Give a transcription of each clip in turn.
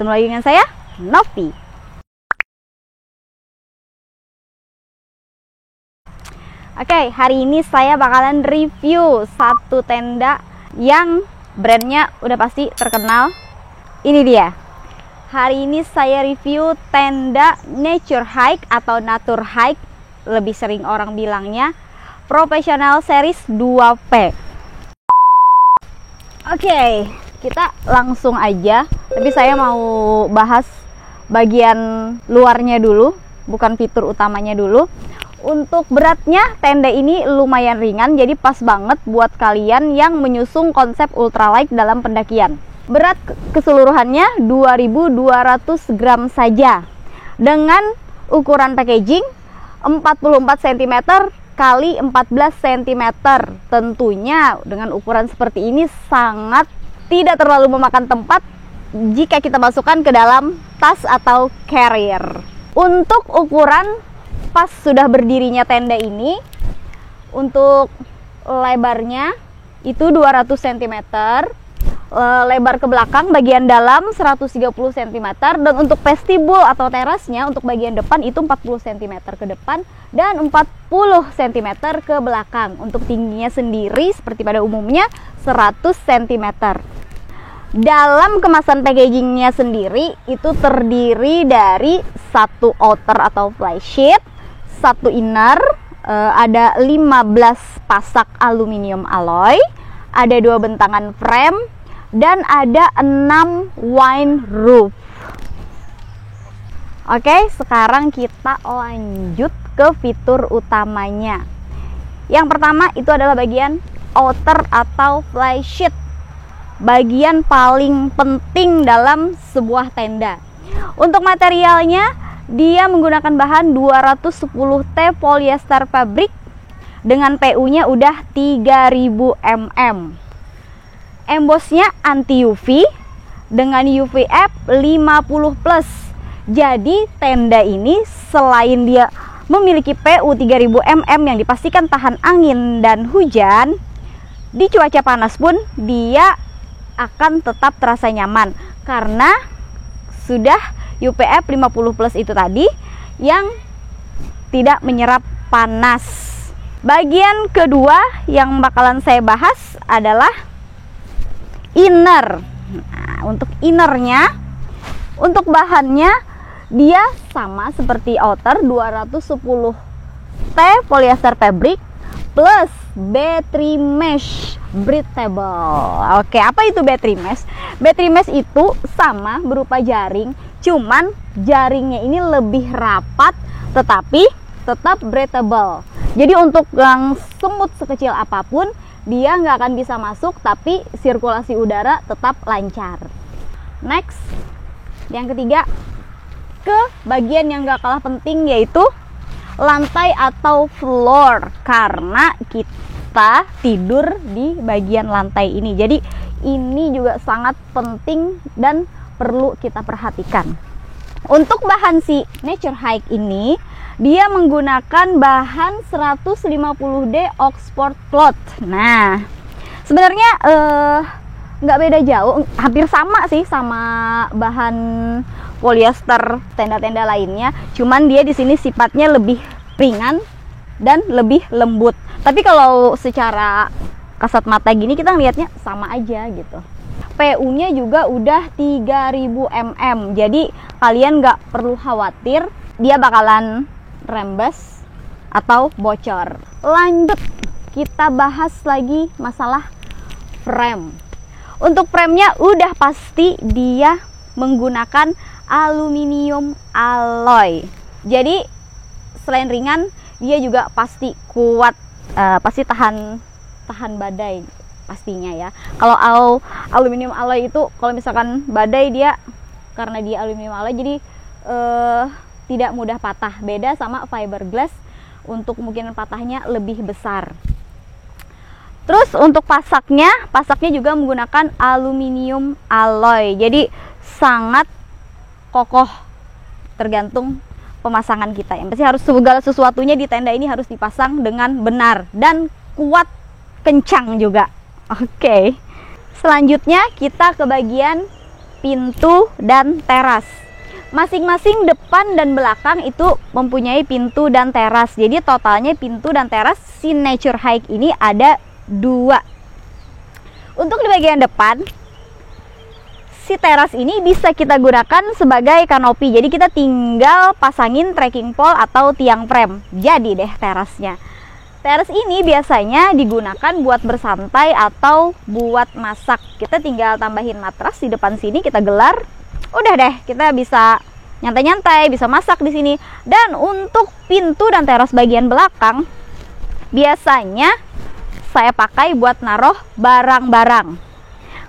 Ketemu lagi dengan saya, Novi. Oke, hari ini saya bakalan review satu tenda yang brandnya udah pasti terkenal. Ini dia. Hari ini saya review tenda Nature Hike atau Natur Hike, lebih sering orang bilangnya Professional Series 2P. Oke, kita langsung aja. Tapi saya mau bahas bagian luarnya dulu, bukan fitur utamanya dulu. Untuk beratnya, tenda ini lumayan ringan, jadi pas banget buat kalian yang menyusung konsep ultralight dalam pendakian. Berat keseluruhannya 2200 gram saja, dengan ukuran packaging 44 cm kali 14 cm. Tentunya dengan ukuran seperti ini sangat tidak terlalu memakan tempat jika kita masukkan ke dalam tas atau carrier. Untuk ukuran pas sudah berdirinya tenda ini, untuk lebarnya itu 200 cm, lebar ke belakang bagian dalam 130 cm, dan untuk vestibul atau terasnya untuk bagian depan itu 40 cm ke depan dan 40 cm ke belakang. Untuk tingginya sendiri seperti pada umumnya 100 cm. Dalam kemasan packagingnya sendiri itu terdiri dari satu outer atau flysheet, satu inner, ada 15 pasak aluminium alloy, ada 2 bentangan frame, dan ada 6 wine roof. Oke, sekarang kita lanjut ke fitur utamanya. Yang pertama itu adalah bagian outer atau flysheet, bagian paling penting dalam sebuah tenda. Untuk materialnya, dia menggunakan bahan 210T polyester fabric dengan PU-nya udah 3000 mm. Embossnya anti UV dengan UVF 50+. Jadi tenda ini selain dia memiliki PU 3000 mm yang dipastikan tahan angin dan hujan, di cuaca panas pun dia akan tetap terasa nyaman karena sudah UPF 50+ itu tadi yang tidak menyerap panas. Bagian kedua yang bakalan saya bahas adalah inner. Nah, untuk innernya, untuk bahannya dia sama seperti outer, 210T polyester fabric plus battery mesh breathable. Oke, apa itu battery mesh? Battery mesh itu sama berupa jaring, cuman jaringnya ini lebih rapat tetapi tetap breathable. Jadi untuk yang semut sekecil apapun dia nggak akan bisa masuk, tapi sirkulasi udara tetap lancar. Next, yang ketiga, ke bagian yang nggak kalah penting yaitu lantai atau floor, karena kita tidur di bagian lantai ini. Jadi ini juga sangat penting dan perlu kita perhatikan. Untuk bahan si Nature Hike ini, dia menggunakan bahan 150D Oxford cloth. Nah, sebenarnya nggak beda jauh, hampir sama sih sama bahan polyester tenda-tenda lainnya. Cuman dia di sini sifatnya lebih ringan dan lebih lembut. Tapi kalau secara kasat mata gini kita ngelihatnya sama aja gitu. PU-nya juga udah 3000 mm. Jadi kalian nggak perlu khawatir dia bakalan rembes atau bocor. Lanjut, kita bahas lagi masalah frame. Untuk frame-nya udah pasti dia menggunakan aluminium alloy. Jadi selain ringan, dia juga pasti kuat, pasti tahan badai pastinya ya. Kalau aluminium alloy itu kalau misalkan badai, dia karena dia aluminium alloy jadi tidak mudah patah. Beda sama fiberglass, untuk mungkin patahnya lebih besar. Terus untuk pasaknya juga menggunakan aluminium alloy. Jadi sangat kokoh, tergantung pemasangan kita. Yang pasti harus segala sesuatunya di tenda ini harus dipasang dengan benar dan kuat, kencang juga. Oke. Selanjutnya kita ke bagian pintu dan teras. Masing-masing depan dan belakang itu mempunyai pintu dan teras. Jadi totalnya pintu dan teras si Nature Hike ini ada 2. Untuk di bagian depan, si teras ini bisa kita gunakan sebagai kanopi. Jadi kita tinggal pasangin trekking pole atau tiang prem. Jadi deh terasnya. Teras ini biasanya digunakan buat bersantai atau buat masak. Kita tinggal tambahin matras di depan sini, kita gelar. Udah deh, kita bisa nyantai-nyantai, bisa masak di sini. Dan untuk pintu dan teras bagian belakang, biasanya saya pakai buat naruh barang-barang.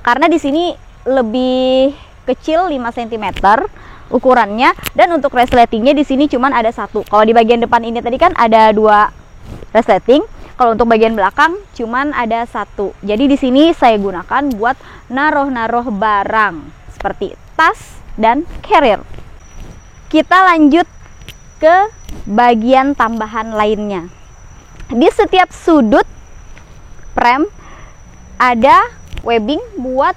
Karena di sini lebih kecil 5 cm ukurannya, dan untuk resletingnya di sini cuman ada 1. Kalau di bagian depan ini tadi kan ada 2 resleting. Kalau untuk bagian belakang cuman ada 1. Jadi di sini saya gunakan buat naruh-naruh barang seperti tas dan carrier. Kita lanjut ke bagian tambahan lainnya. Di setiap sudut prem ada webbing buat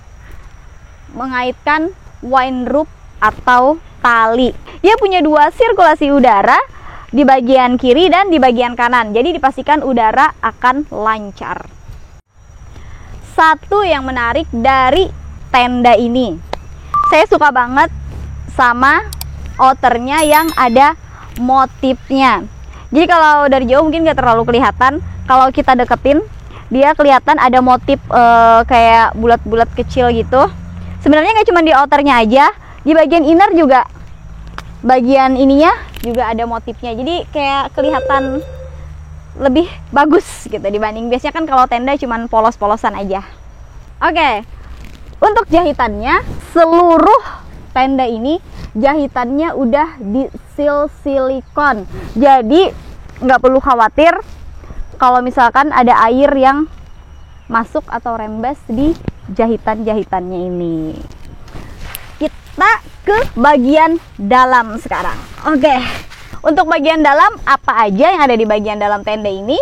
mengaitkan wind rope atau tali. Dia punya 2 sirkulasi udara di bagian kiri dan di bagian kanan. Jadi dipastikan udara akan lancar. Satu yang menarik dari tenda ini, saya suka banget sama outernya yang ada motifnya. Jadi kalau dari jauh mungkin gak terlalu kelihatan. Kalau kita deketin, dia kelihatan ada motif kayak bulat-bulat kecil gitu. Sebenarnya nggak cuma di outernya aja, di bagian inner juga, bagian ininya juga ada motifnya. Jadi kayak kelihatan lebih bagus gitu dibanding biasanya kan kalau tenda cuma polos-polosan aja. Oke, untuk jahitannya, seluruh tenda ini jahitannya udah di seal silikon. Jadi nggak perlu khawatir kalau misalkan ada air yang masuk atau rembes di jahitan-jahitannya ini. Kita ke bagian dalam sekarang. Oke, untuk bagian dalam, apa aja yang ada di bagian dalam tenda ini?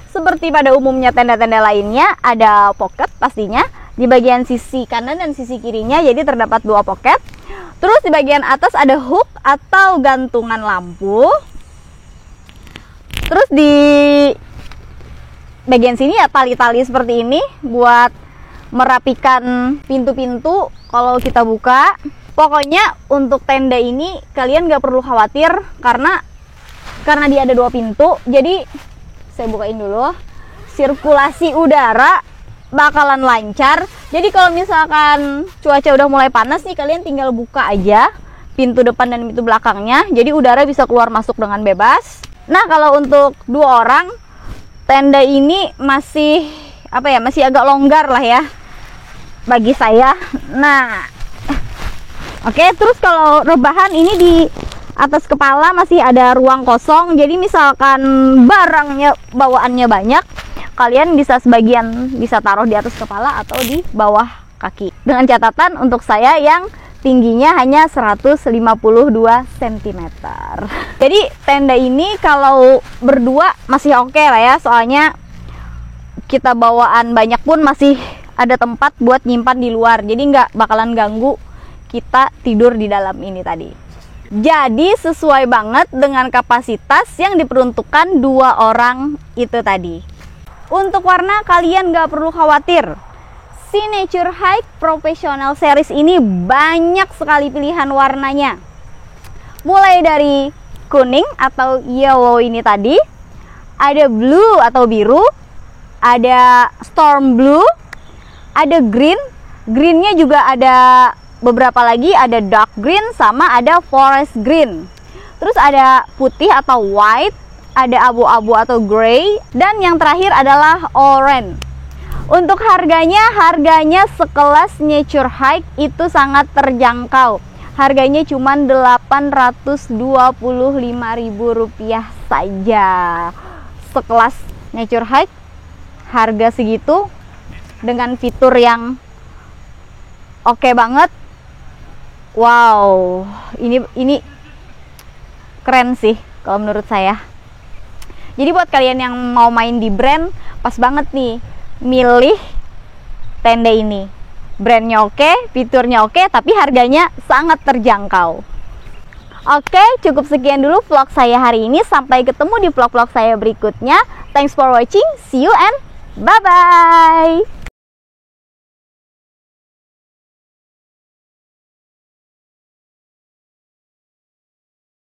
Seperti pada umumnya tenda-tenda lainnya, ada pocket pastinya di bagian sisi kanan dan sisi kirinya. Jadi terdapat 2 pocket. Terus di bagian atas ada hook atau gantungan lampu. Terus di bagian sini ya tali-tali seperti ini buat merapikan pintu-pintu kalau kita buka. Pokoknya untuk tenda ini kalian gak perlu khawatir karena dia ada 2 pintu. Jadi saya bukain dulu, sirkulasi udara bakalan lancar. Jadi kalau misalkan cuaca udah mulai panas nih, kalian tinggal buka aja pintu depan dan pintu belakangnya. Jadi udara bisa keluar masuk dengan bebas. Nah, kalau untuk 2 orang, tenda ini masih masih agak longgar lah ya bagi saya. Nah, oke, terus kalau rebahan ini di atas kepala masih ada ruang kosong. Jadi misalkan barangnya bawaannya banyak, kalian bisa sebagian bisa taruh di atas kepala atau di bawah kaki. Dengan catatan untuk saya yang tingginya hanya 152 cm. Jadi tenda ini kalau berdua masih oke lah ya, soalnya kita bawaan banyak pun masih ada tempat buat nyimpan di luar. Jadi nggak bakalan ganggu kita tidur di dalam ini tadi. Jadi sesuai banget dengan kapasitas yang diperuntukkan 2 orang itu tadi. Untuk warna kalian nggak perlu khawatir. Si Nature Hike Professional Series ini banyak sekali pilihan warnanya. Mulai dari kuning atau yellow ini tadi, ada blue atau biru, ada storm blue, ada green. Greennya juga ada beberapa lagi, ada dark green sama ada forest green. Terus ada putih atau white, ada abu-abu atau gray, dan yang terakhir adalah orange. Untuk harganya sekelas Nature Hike itu sangat terjangkau. Harganya cuma Rp825.000 saja. Sekelas Nature Hike, harga segitu dengan fitur yang oke banget. Wow, ini keren sih kalau menurut saya. Jadi buat kalian yang mau main di brand, pas banget nih milih tenda ini. brandnya oke, fiturnya oke, tapi harganya sangat terjangkau. Oke, cukup sekian dulu vlog saya hari ini. Sampai ketemu di vlog-vlog saya berikutnya. Thanks for watching, see you and bye-bye.